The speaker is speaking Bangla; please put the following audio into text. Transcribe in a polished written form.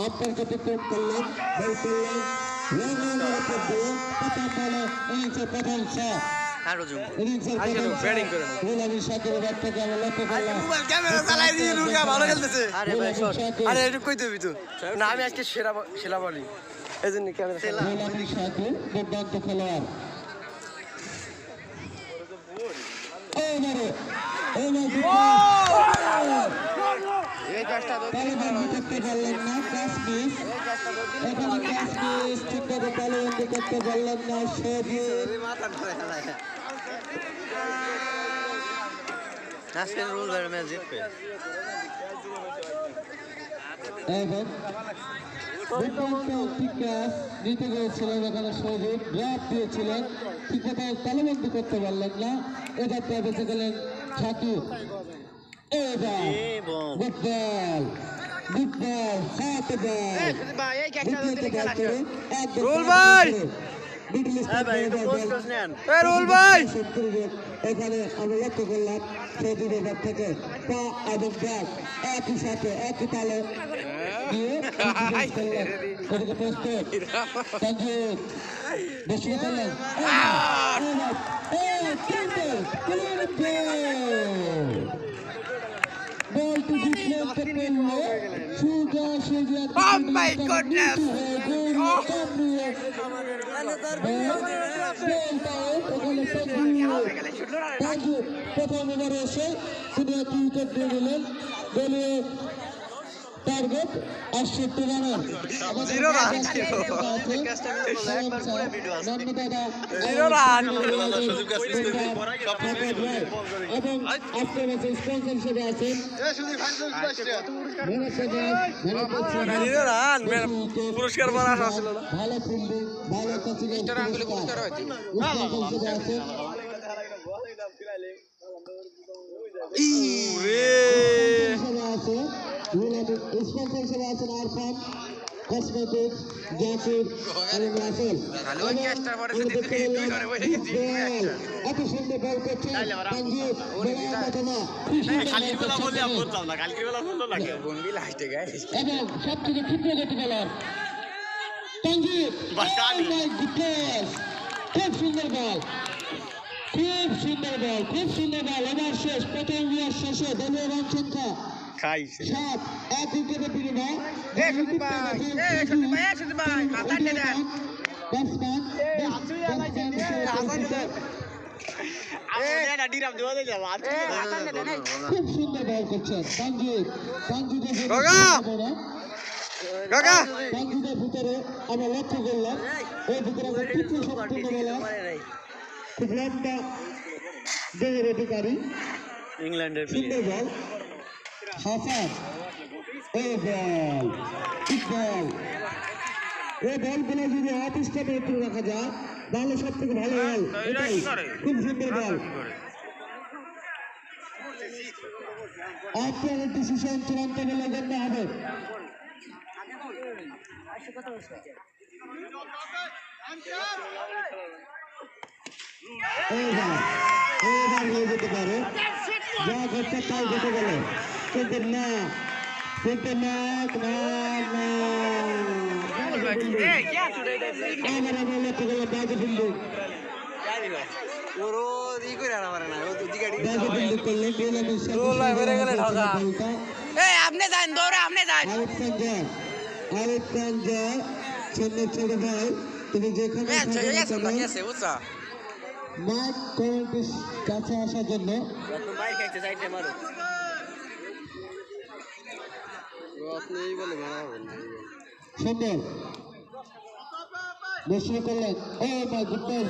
আপনার কাছে কোপ করলেন বল করলেন রঙের উপর দিয়ে প্রথম বলে ইনিংসের প্রথম শট ইনিংসের প্রথম ব্যাটিং করে রুলাবি শাকিরের ব্যাট থেকে আমরা লক্ষ্য করলাম মোবাইল ক্যামেরা চালাই দিয়ে রুগা ভালো খেলতেছে আরে ভাই আরে একটু কই দিবি তুই না আমি আজকে সেরা বলি এজন্য ক্যামেরা রুলাবি শাকির দুর্দান্ত খেলোয়াড় এই কাজটা করতে পারলেন না ক্যাচ মিস এখানে ক্যাচ মিস ঠিকভাবে তালুবন্দি করতে পারলেন না সজীব আজকের রুল বের ম্যাচ জিতবে এবং একটি ক্যাচ নিতে গিয়েছিলেন এখানে সজীব ড্রপ দিয়েছিলেন ঠিকভাবে তালুবন্দি করতে পারলেন না এবার বেঁচে গেলেন শাকিব এবার গুড বল হট বল রুল ভাই এখানে আমরা লক্ষ্য করলাম সজীবের ব্যাট থেকে পা এবং ব্যাট একই সাথে একই তালে দিয়ে প্রস্তুত বেশি করলেন বলটি ডিফ্লেক্ট করলো সুজা সুজা Oh my goodness! প্রথম ওভারে এসে তিনি একটি উইকেট দিয়ে দিলেন দলীয় টার্গেট 68 রানের এবং আজকের ম্যাচে স্পন্সর হিসেবে আছেন ভালো ফিল্ডিং ভালো কোচিং হিসেবে আছেন স্পন্সর হিসেবে আছেন আরফান কসমেটিক্স জাকির এবং রাসেল এত সুন্দর বল করছেন তানজিদ এবং সবথেকে ক্ষিপ্র গতি বলার তানজিদ খুব সুন্দর বল এবার শেষ প্রথম ওভার শেষে দলীয় রান সংখ্যা 7 এক উইকেটে বিনিময় খুব সুন্দর বল করছেন তানজিদের ভিতরে আমরা লক্ষ্য করলাম এই ভিতরে আমরা তৃতীয় সম্পূর্ণ বলার খুব লম্বা দেহের অধিকারী ইংল্যান্ডের সুন্দর বল হাসান এই বলগুলো যদি অফ স্টাম্পে একটু রাখা যায় তাহলে সব থেকে ভালো বল এটাই খুব সুন্দর বল আপনার ডিসিশন চূড়ান্ত বলে গণ্য হবে এবার হয়ে যেতে পারে যা ঘটছে তাই ঘটে গেল কিন্তু না আমার লক্ষ্য করলাম বাজে ফিল্ডিং আরিফ খান যা ছোট ভাই তুমি যেখানে মাঠ কমিটির কাছে আসার জন্য সুন্দর বেশি করলেন ও মাই গুডনেস